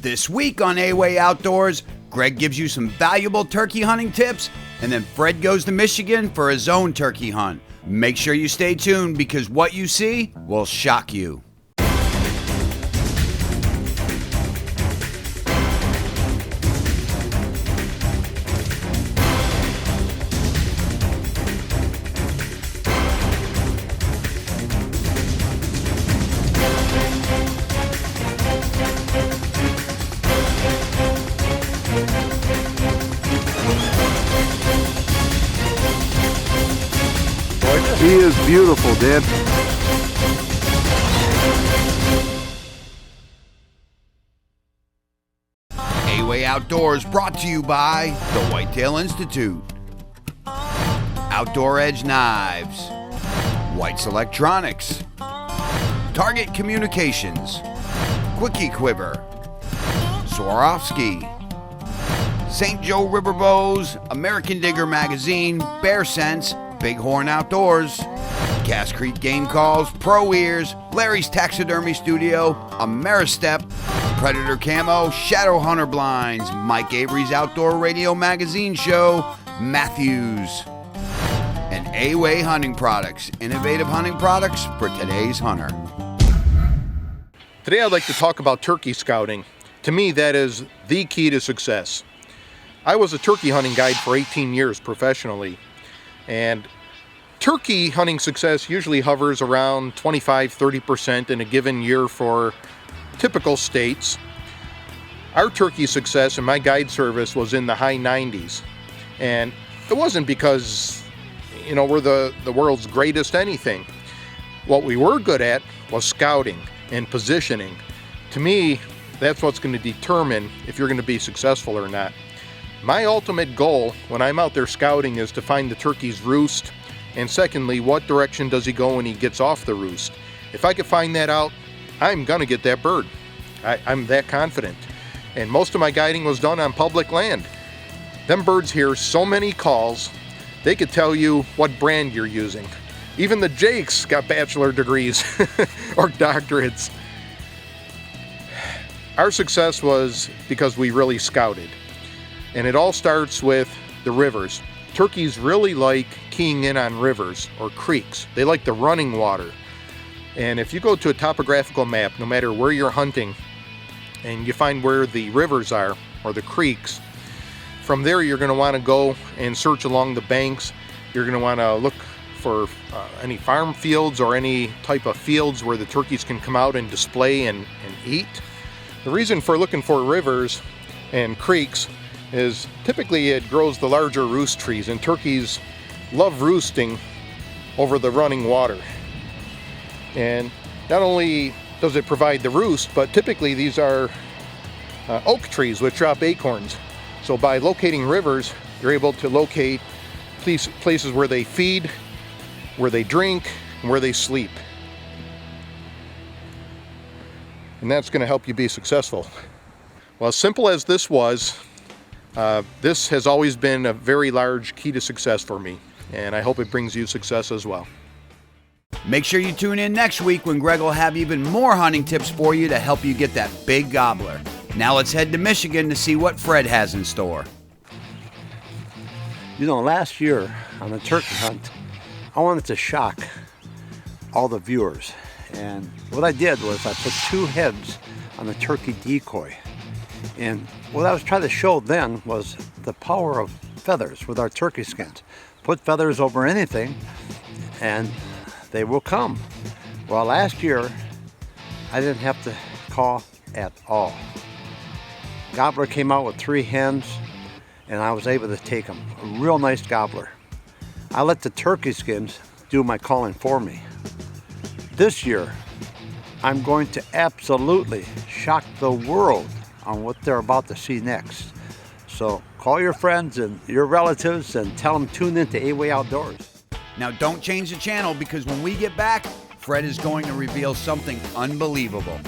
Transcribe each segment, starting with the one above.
This week on A-Way Outdoors, Greg gives you some valuable turkey hunting tips, and then Fred goes to Michigan for his own turkey hunt. Make sure you stay tuned because what you see will shock you. He is beautiful, Dad. A-Way Outdoors brought to you by the Whitetail Institute, Outdoor Edge Knives, White's Electronics, Target Communications, Quickie Quiver, Swarovski, St. Joe River Bows, American Digger Magazine, Bear Sense, Bighorn Outdoors, Cass Creek Game Calls, Pro Ears, Larry's Taxidermy Studio, Ameristep, Predator Camo, Shadow Hunter Blinds, Mike Avery's Outdoor Radio Magazine Show, Matthews, and A-Way Hunting Products, innovative hunting products for today's hunter. Today I'd like to talk about turkey scouting. To me, that is the key to success. I was a turkey hunting guide for 18 years professionally, and turkey hunting success usually hovers around 25-30% in a given year for typical states. Our turkey success in my guide service was in the high 90s, and it wasn't because, we're the world's greatest anything. What we were good at was scouting and positioning. To me, that's what's going to determine if you're going to be successful or not. My ultimate goal when I'm out there scouting is to find the turkey's roost, and secondly, what direction does he go when he gets off the roost? If I could find that out, I'm going to get that bird. I'm that confident. And most of my guiding was done on public land. Them birds hear so many calls, they could tell you what brand you're using. Even the Jakes got bachelor degrees or doctorates. Our success was because we really scouted. And it all starts with the rivers. Turkeys really like keying in on rivers or creeks. They like the running water. And if you go to a topographical map, no matter where you're hunting, and you find where the rivers are or the creeks, from there you're going to want to go and search along the banks. You're going to want to look for any farm fields or any type of fields where the turkeys can come out and display and eat. The reason for looking for rivers and creeks is typically it grows the larger roost trees, and turkeys love roosting over the running water. And not only does it provide the roost, but typically these are oak trees which drop acorns. So by locating rivers, you're able to locate places where they feed, where they drink, and where they sleep. And that's going to help you be successful. Well, as simple as this was, this has always been a very large key to success for me, and I hope it brings you success as well. Make sure you tune in next week when Greg will have even more hunting tips for you to help you get that big gobbler. Now let's head to Michigan to see what Fred has in store. Last year on the turkey hunt, I wanted to shock all the viewers. And what I did was I put 2 heads on the turkey decoy. And what I was trying to show then was the power of feathers with our turkey skins. Put feathers over anything and they will come. Well, last year I didn't have to call at all. Gobbler came out with 3 hens and I was able to take them. A real nice gobbler. I let the turkey skins do my calling for me. This year I'm going to absolutely shock the world on what they're about to see next. So call your friends and your relatives and tell them tune in to A-Way Outdoors. Now don't change the channel because when we get back, Fred is going to reveal something unbelievable.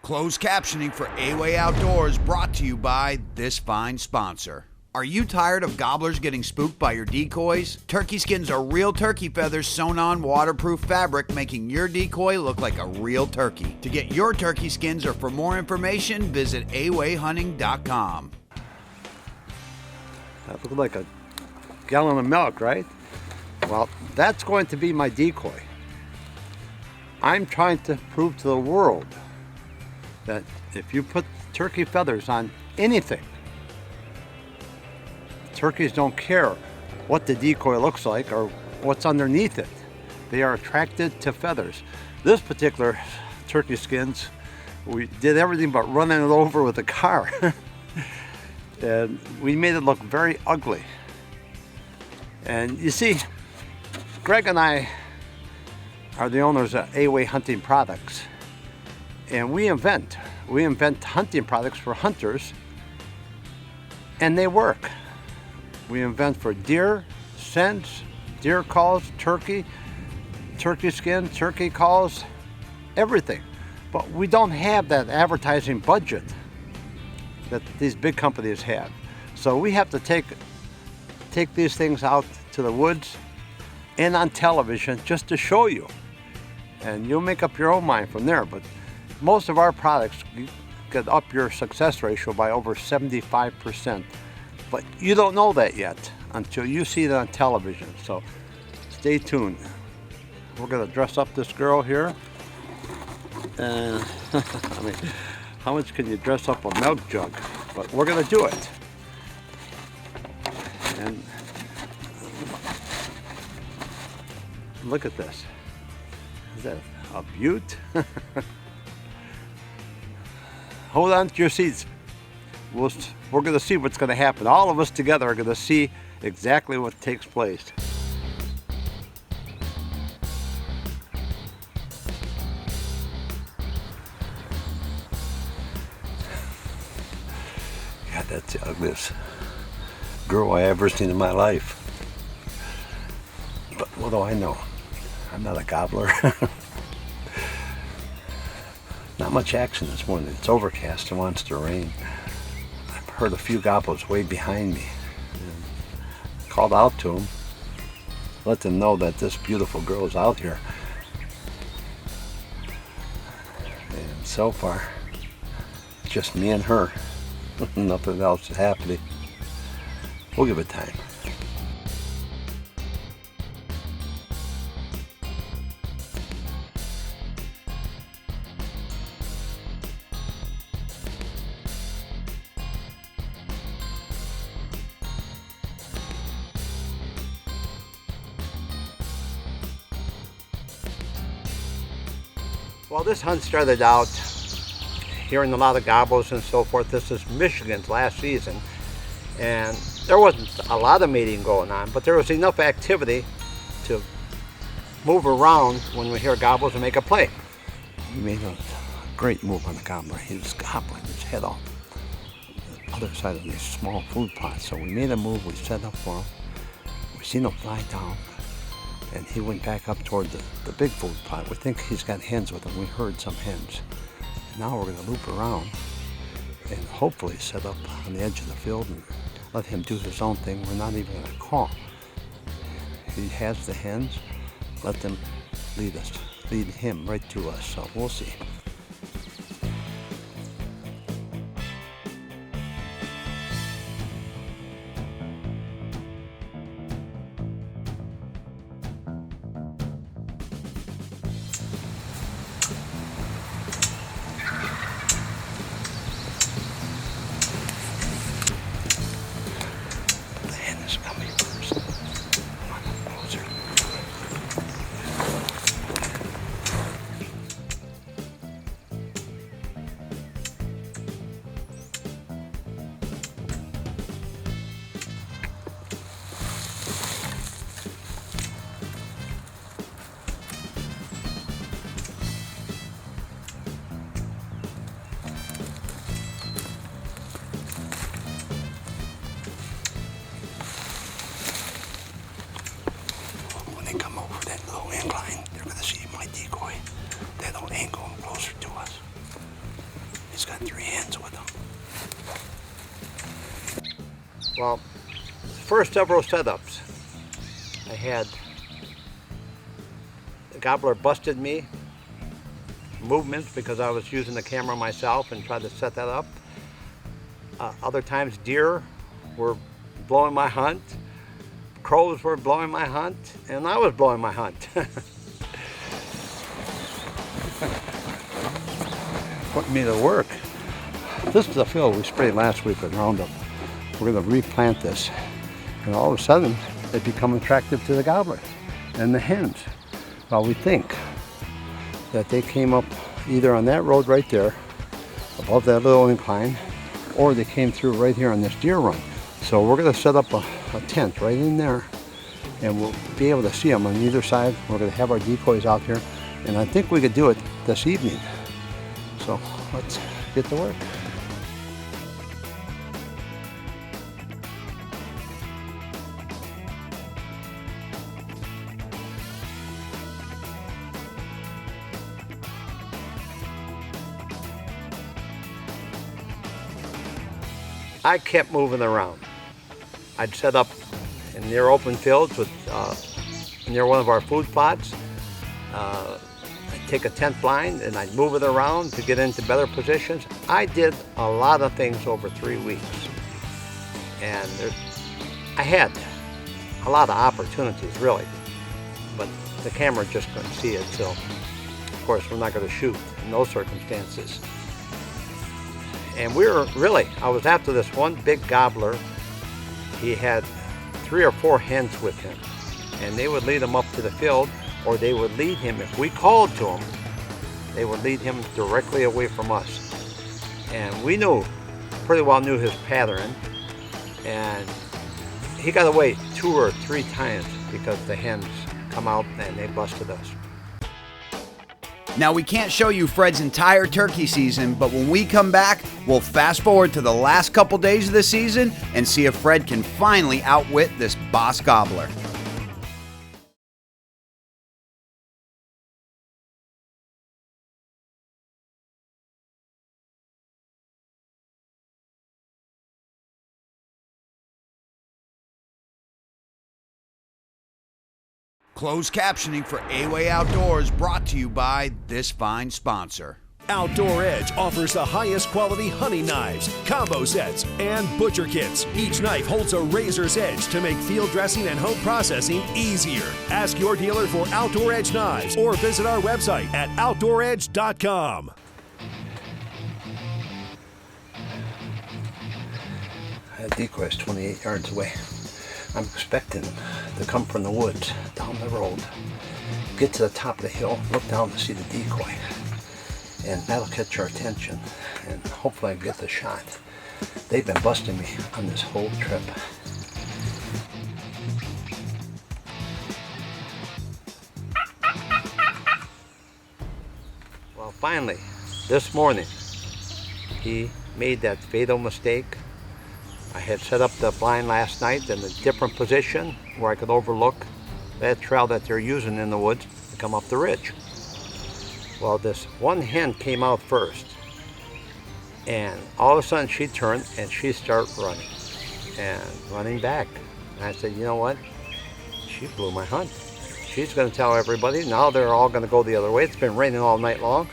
Closed captioning for A-Way Outdoors brought to you by this fine sponsor. Are you tired of gobblers getting spooked by your decoys? Turkey skins are real turkey feathers sewn on waterproof fabric, making your decoy look like a real turkey. To get your turkey skins or for more information, visit awayhunting.com. That looks like a gallon of milk, right? Well, that's going to be my decoy. I'm trying to prove to the world that if you put turkey feathers on anything, turkeys don't care what the decoy looks like or what's underneath it. They are attracted to feathers. This particular turkey skins, we did everything but running it over with a car. And we made it look very ugly. And you see, Greg and I are the owners of A-Way Hunting Products. And we invent hunting products for hunters, and they work. We invent for deer, scents, deer calls, turkey skin, turkey calls, everything. But we don't have that advertising budget that these big companies have. So we have to take these things out to the woods and on television just to show you. And you'll make up your own mind from there. But most of our products get up your success ratio by over 75%. But you don't know that yet until you see it on television. So stay tuned. We're gonna dress up this girl here. And I mean, how much can you dress up a milk jug? But we're gonna do it. And look at this. Is that a beaut? Hold on to your seats. We're going to see what's going to happen. All of us together are going to see exactly what takes place. God, that's the ugliest girl I ever seen in my life. But what do I know? I'm not a gobbler. Not much action this morning. It's overcast and wants to rain. I've heard a few gobblers way behind me. And called out to them, let them know that this beautiful girl is out here. And so far, just me and her. Nothing else is happening. We'll give it time. Well, this hunt started out hearing a lot of gobblers and so forth. This is Michigan's last season, and there wasn't a lot of mating going on, but there was enough activity to move around when we hear gobblers and make a play. He made a great move on the gobbler. He was gobbling his head off the other side of these small food plots. So we made a move, we set up for him. We seen him fly down, and he went back up toward the big food plot. We think he's got hens with him. We heard some hens. And now we're going to loop around and hopefully set up on the edge of the field and let him do his own thing. We're not even going to call. He has the hens. Let them lead him right to us. So we'll see. They come over that low incline, they're going to see my decoy. That old ain't going closer to us. He's got 3 hens with him. Well, first several setups, I had the gobbler busted me movements because I was using the camera myself and tried to set that up. Other times deer were blowing my hunt, crows were blowing my hunt, and I was blowing my hunt. Putting me to work. This is the field we sprayed last week with Roundup. We're going to replant this, and all of a sudden it become attractive to the gobbler and the hens. Well, we think that they came up either on that road right there, above that little incline, or they came through right here on this deer run. So we're going to set up a tent right in there, and we'll be able to see them on either side. We're going to have our decoys out here, and I think we could do it this evening. So let's get to work. I kept moving around. I'd set up in near open fields with near one of our food plots. I'd take a tent blind and I'd move it around to get into better positions. I did a lot of things over 3 weeks, and I had a lot of opportunities really, but the camera just couldn't see it. So of course we're not going to shoot in those circumstances. And I was after this one big gobbler. He had 3 or 4 hens with him, and they would lead him up to the field, or they would lead him, if we called to him, they would lead him directly away from us. And we pretty well knew his pattern, and he got away 2 or 3 times because the hens come out and they busted us. Now, we can't show you Fred's entire turkey season, but when we come back, we'll fast forward to the last couple days of the season and see if Fred can finally outwit this boss gobbler. Closed captioning for A-Way Outdoors, brought to you by this fine sponsor. Outdoor Edge offers the highest quality hunting knives, combo sets, and butcher kits. Each knife holds a razor's edge to make field dressing and home processing easier. Ask your dealer for Outdoor Edge knives or visit our website at outdooredge.com. That decoy is 28 yards away. I'm expecting them to come from the woods down the road, get to the top of the hill, look down to see the decoy, and that'll catch our attention, and hopefully I can get the shot. They've been busting me on this whole trip. Well, finally, this morning, he made that fatal mistake. I had set up the blind last night in a different position where I could overlook that trail that they're using in the woods to come up the ridge. Well, this one hen came out first, and all of a sudden she turned and she started running and running back. And I said, you know what? She blew my hunt. She's going to tell everybody. Now they're all going to go the other way. It's been raining all night long.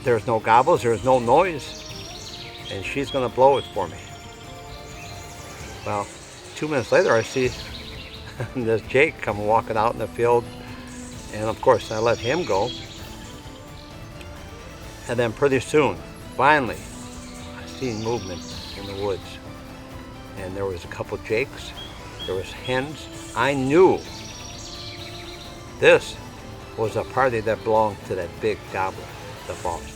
There's no gobbles, there's no noise, and she's going to blow it for me. Well, 2 minutes later, I see this Jake come walking out in the field, and of course, I let him go. And then pretty soon, finally, I seen movement in the woods, and there was a couple Jakes, there was hens. I knew this was a party that belonged to that big gobbler, the boss.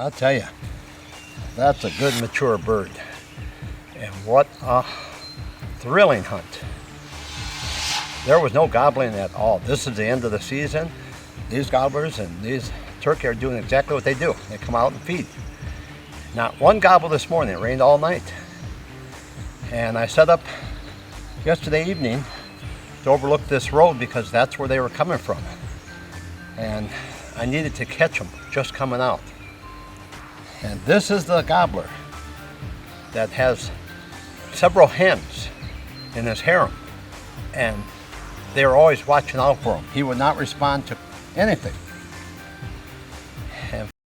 I'll tell you, that's a good mature bird. And what a thrilling hunt. There was no gobbling at all. This is the end of the season. These gobblers and these turkey are doing exactly what they do. They come out and feed. Not one gobble this morning. It rained all night. And I set up yesterday evening to overlook this road because that's where they were coming from. And I needed to catch them just coming out. And this is the gobbler that has several hens in his harem. And they were always watching out for him. He would not respond to anything.